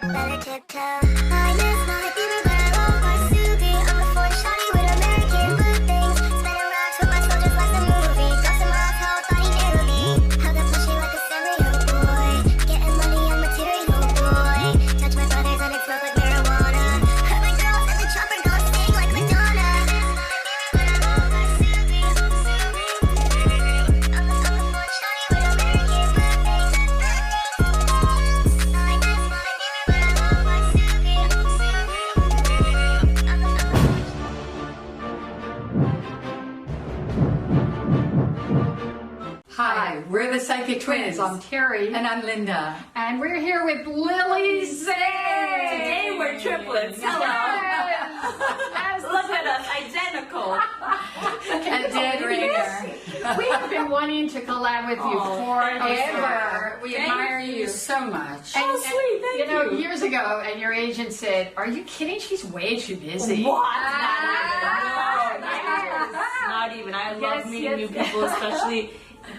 Better tiptoe. I miss my favorite girl, Masuki. I'm a foreign shawty with American good things. Spinning rocks with my soldiers like the movie. Got some rock, how thought he knew me. Hug up pushy like a Sanrio boy. Getting money on material boy. Touch my brothers and it smells like marijuana. Heard my girls at the chopper go sing like Madonna. I'm a foreign shawty with American good things. I miss my favorite girl, Masuki. Hi, we're the Psychic Twins. I'm Terry. And I'm Linda. And we're here with Lily Zay. Today we're triplets. Hello. Look at us, identical. A dead ringer. We have been wanting to collab with you forever. We admire you so much. And, sweet, thank you know, you. years ago, and your agent said, "Are you kidding? She's way too busy." What? Not even. I love meeting new people, especially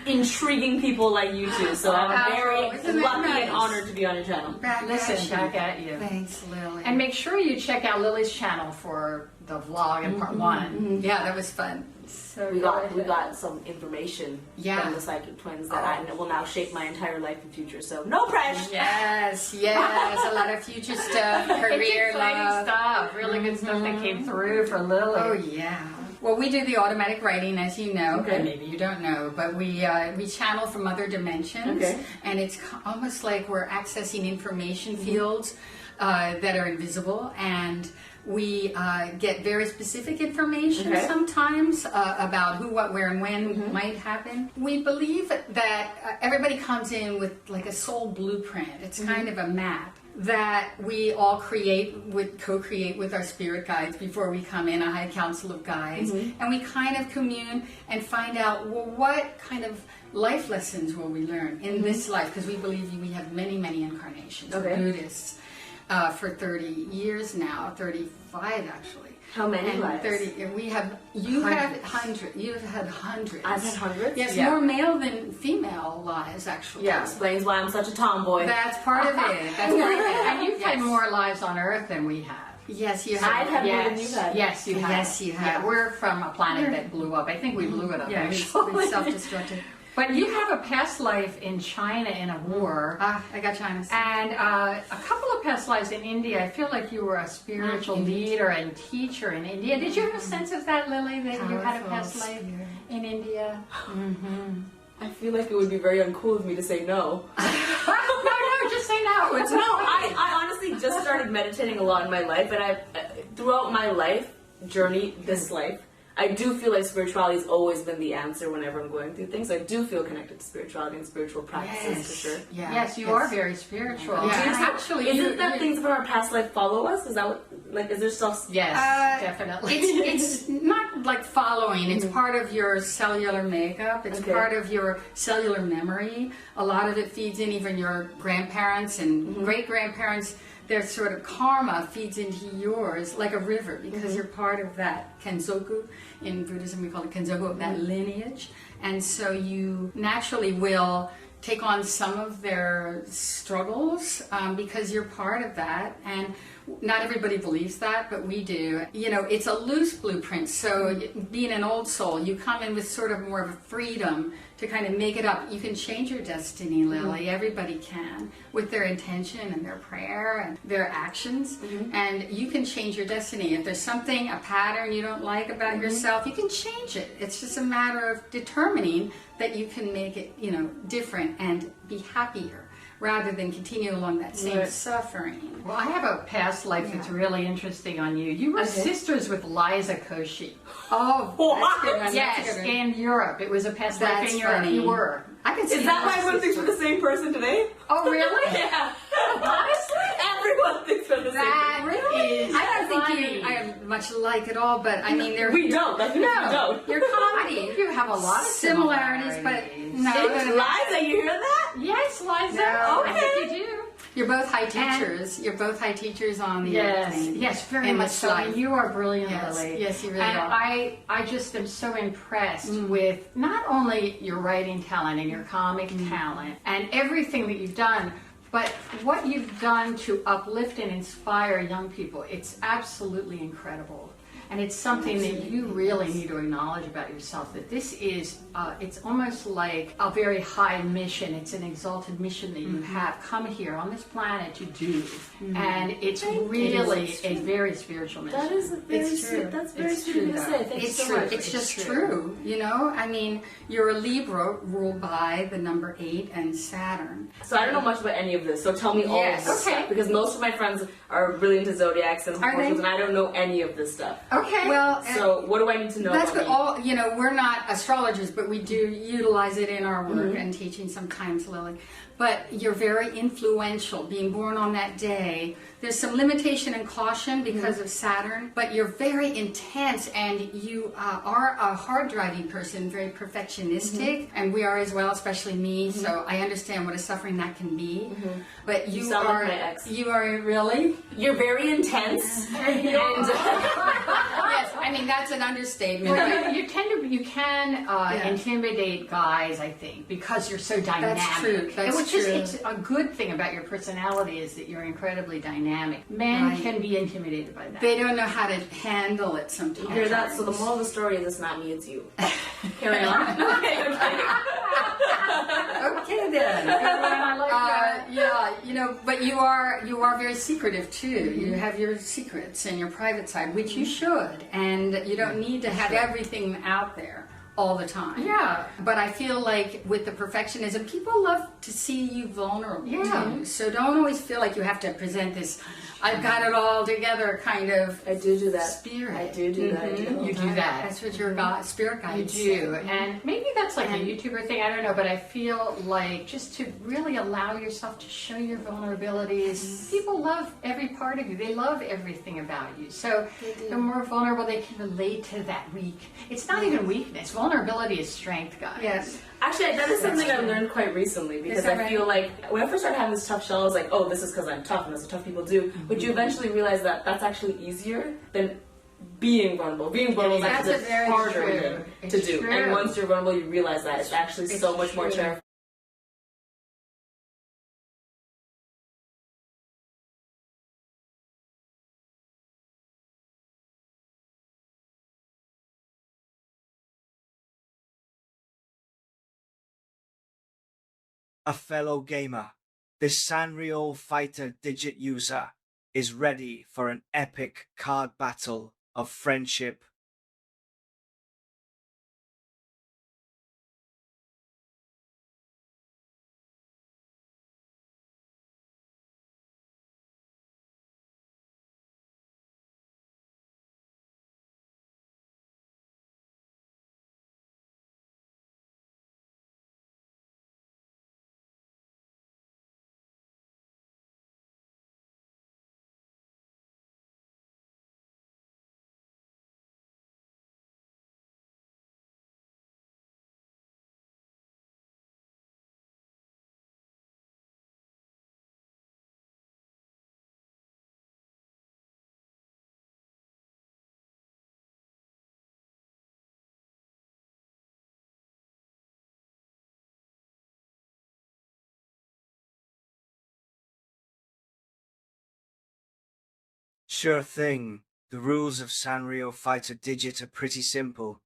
intriguing people like you two. So I'm very isn't that lucky nice? and honored to be on your channel. Listen, back at you. Thanks, Lily. And make sure you check out Lily's channel for the vlog in part one. yeah, that was fun. So We go ahead. got some information Yeah. from the Psychic Twins that I will now shape my entire life and future. So no pressure. Yes, yes, a lot of future stuff, It's career exciting love. stuff. Really good stuff that came through for Lily. Oh yeah. Well, we do the automatic writing, as you know, Okay. and maybe you don't know, but we channel from other dimensions, Okay. and it's almost like we're accessing information fields that are invisible, and we get very specific information Okay. sometimes about who, what, where, and when might happen. We believe that everybody comes in with like a soul blueprint. It's kind of a map that we all co-create with our spirit guides before we come in, a high council of guides, and we kind of commune and find out, well, what kind of life lessons will we learn in this life, because we believe we have many, many incarnations. Okay. We're Buddhists for 30 years now, 35 actually. How many And lives? 30, and we have, you've had hundreds. I've had hundreds? Yes, Yeah. more male than female lives actually. Yeah. Explains why I'm such a tomboy. That's part of it. That's part of it. And you've had Yes. more lives on Earth than we have. Yes, you have. I've had more than Yes, you've had. yes, you have. Yes, you have. Yeah, we're from a planet that blew up. I think we blew it up. Yeah, actually. we self-destructed. But you have a past life in China in a war, I got China. and a couple of past lives in India. I feel like you were a spiritual leader and teacher in India. Did you have a sense of that, Lily, that you had a Powerful past life spirit. in India? I feel like it would be very uncool of me to say no. No, just say no. It's No, I honestly just started meditating a lot in my life, and I throughout my life journey, this life, I do feel like spirituality has always been the answer whenever I'm going through things. I do feel connected to spirituality and spiritual practices for sure. Yeah. Yes, you are very spiritual. Yeah. Do you Actually, isn't that things from our past life follow us? Is that what, like, is there stuff? Yes, Uh, definitely. It's not like following. It's part of your cellular makeup. It's Okay. part of your cellular memory. A lot of it feeds in even your grandparents and great-grandparents. Their sort of karma feeds into yours like a river because you're part of that kenzoku. In Buddhism, we call it kenzoku, that lineage. And so you naturally will take on some of their struggles because you're part of that. And not everybody believes that, but we do. You know, it's a loose blueprint. So being an old soul, you come in with sort of more of a freedom to kind of make it up. You can change your destiny, Lily. Everybody can, with their intention and their prayer and their actions. And you can change your destiny. If there's something, a pattern you don't like about yourself, you can change it. It's just a matter of determining that you can make it, you know, different and be happier rather than continue along that same Right. suffering. Well, I have a past life that's really interesting on you. You were sisters with Liza Koshy. Oh, that's a good one. Yes, That's a good one. in Europe. It was a past life That's in Europe. funny. You were. I can see Is that why my everyone thinks we're sister. the same person today? Oh, really? Yeah. Honestly, everyone thinks we're the same That person. is I don't think funny. you are much alike at all, but I mean, they're We don't. That's because we no, don't. you're I comedy. think you have a lot of similarities, but no, It's no, no. Liza, you hear that? Yes, Liza. No. I think you do. You're both high teachers. You're both high teachers on the Yes, thing. yes, very in much this so. life. You are brilliant, Yes, Lily. yes, you really and are. I just am so impressed with not only your writing talent and your comic talent and everything that you've done, But what you've done to uplift and inspire young people, it's absolutely incredible. And it's something that you really need to acknowledge about yourself, that this is, it's almost like a very high mission. It's an exalted mission that you have come here on this planet to do. And it's really a very spiritual mission. That is a very sweet. That's very sweet of you to say. Thank you so much. It's just true, you know? I mean, you're a Libra ruled by the number 8 and Saturn. So I don't know much about any of this, so tell me all of Yes. this Okay. stuff, because most of my friends are really into zodiacs and Are horoscopes, they? and I don't know any of this stuff. Okay. Well, So what do I need to know that's about good. me? All, you know, we're not astrologers, but we do utilize it in our work and teaching sometimes, Lily. But you're very influential, being born on that day. There's some limitation and caution because of Saturn, but you're very intense, and you are a hard-driving person, very perfectionistic, and we are as well, especially me. So I understand what a suffering that can be. But you sound like are, my ex. you are really. You're very intense, and Yes, I mean that's an understatement. Well, you tend to, you can intimidate guys, I think, because you're so dynamic. That's true. That's Which is, true. it's a good thing about your personality is that you're incredibly dynamic. Men Right. can be intimidated by that. They don't know how to handle it sometimes. you hear that? So the moral of the story is it's not me, it's you. Carry on. Okay, I'm kidding. Okay then. I like that. Yeah, you know, but you are very secretive too. You have your secrets and your private side, which you should, and you don't need to have everything out there all the time. Yeah. But I feel like with the perfectionism, people love to see you vulnerable. Yeah. Too. So don't always feel like you have to present this, I've got it all together kind of I do that. spirit. I do that. I do that all You the do time. that. That's what your God, spirit You guides do, say. and maybe that's like a YouTuber thing. I don't know, but I feel like just to really allow yourself to show your vulnerabilities. People love every part of you. They love everything about you. So the more vulnerable they can relate to that weak. It's not even weakness. Vulnerability is strength, guys. Yes. Actually, that is something I've learned quite recently, because that I right? feel like when I first started having this tough shell, I was like, oh, this is because I'm tough, and that's what tough people do. But you eventually realize that that's actually easier than being vulnerable. Being vulnerable is That's actually a very harder true. to It's do. true. And once you're vulnerable, you realize that it's actually It's so much more true. terrifying. A fellow gamer, this Sanrio fighter digit user is ready for an epic card battle of friendship. Sure thing. The rules of Sanrio Fighter Digit are pretty simple.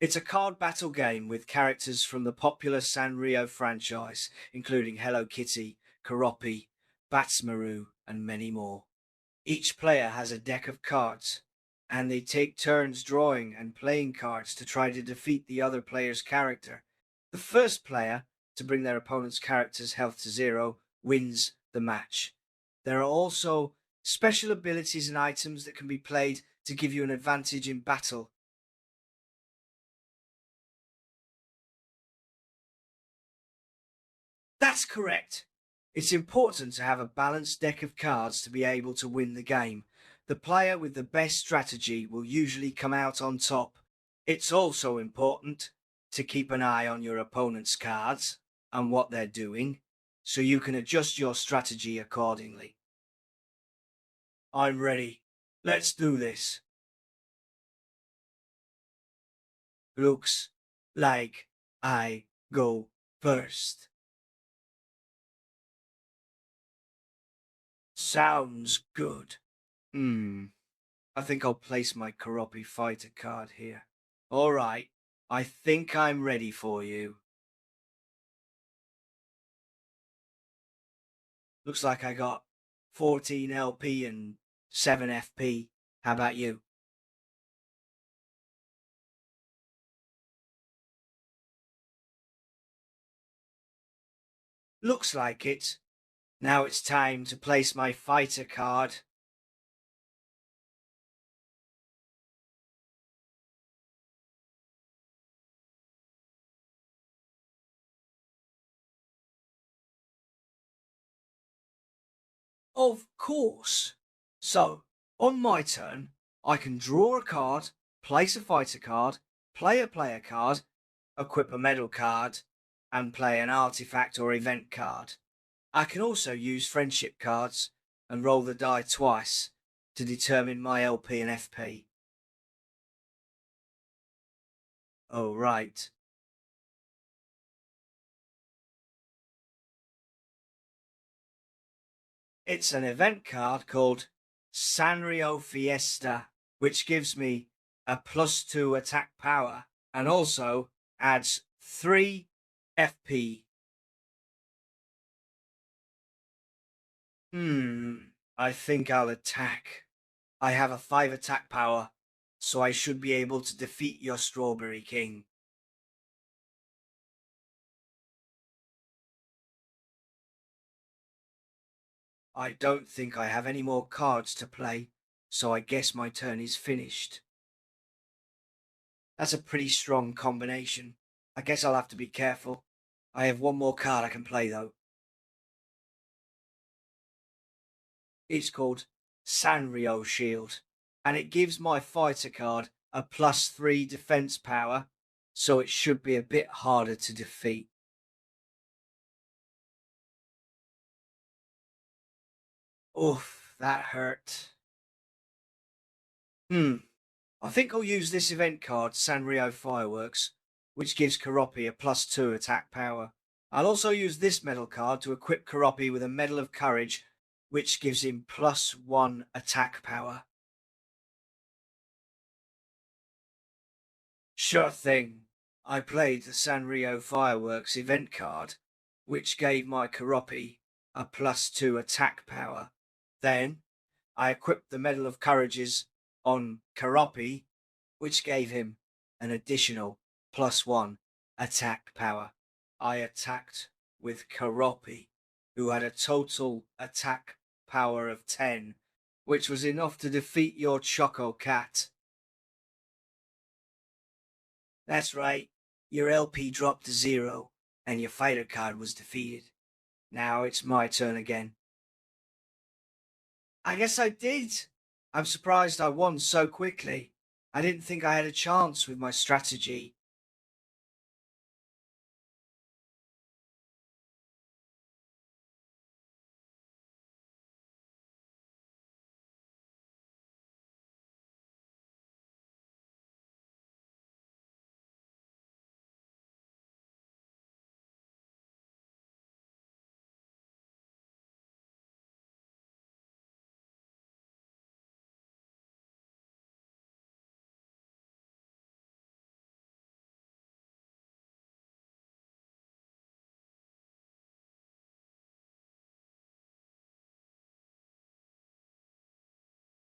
It's a card battle game with characters from the popular Sanrio franchise, including Hello Kitty, Karopi, Batsmaru, and many more. Each player has a deck of cards, and they take turns drawing and playing cards to try to defeat the other player's character. The first player to bring their opponent's character's health to 0 wins the match. There are also special abilities and items that can be played to give you an advantage in battle. That's correct. It's important to have a balanced deck of cards to be able to win the game. The player with the best strategy will usually come out on top. It's also important to keep an eye on your opponent's cards and what they're doing, so you can adjust your strategy accordingly. I'm ready. Let's do this. Looks like I go first. Sounds good. I think I'll place my Karopi fighter card here. All right, I think I'm ready for you. Looks like I got 14 LP and 7 FP. How about you? Looks like it. Now it's time to place my fighter card. Of course. So, on my turn, I can draw a card, place a fighter card, play a player card, equip a medal card, and play an artifact or event card. I can also use friendship cards and roll the die twice to determine my LP and FP. Oh, right. It's an event card called Sanrio Fiesta, which gives me a +2 attack power and also adds 3 FP. I think I'll attack. I have a 5 attack power, so I should be able to defeat your Strawberry King. I don't think I have any more cards to play, so I guess my turn is finished. That's a pretty strong combination. I guess I'll have to be careful. I have one more card I can play though. It's called Sanrio Shield, and it gives my fighter card a +3 defense power, so it should be a bit harder to defeat. Oof, that hurt. I think I'll use this event card, Sanrio Fireworks, which gives Karopi a +2 attack power. I'll also use this medal card to equip Karopi with a Medal of Courage, which gives him +1 attack power. Sure thing. I played the Sanrio Fireworks event card, which gave my Karopi a +2 attack power. Then I equipped the Medal of Courages on Karopi, which gave him an additional +1 attack power. I attacked with Karopi, who had a total attack power of 10, which was enough to defeat your Choco Cat. That's right, your LP dropped to 0, and your fighter card was defeated. Now it's my turn again. I guess I did. I'm surprised I won so quickly. I didn't think I had a chance with my strategy.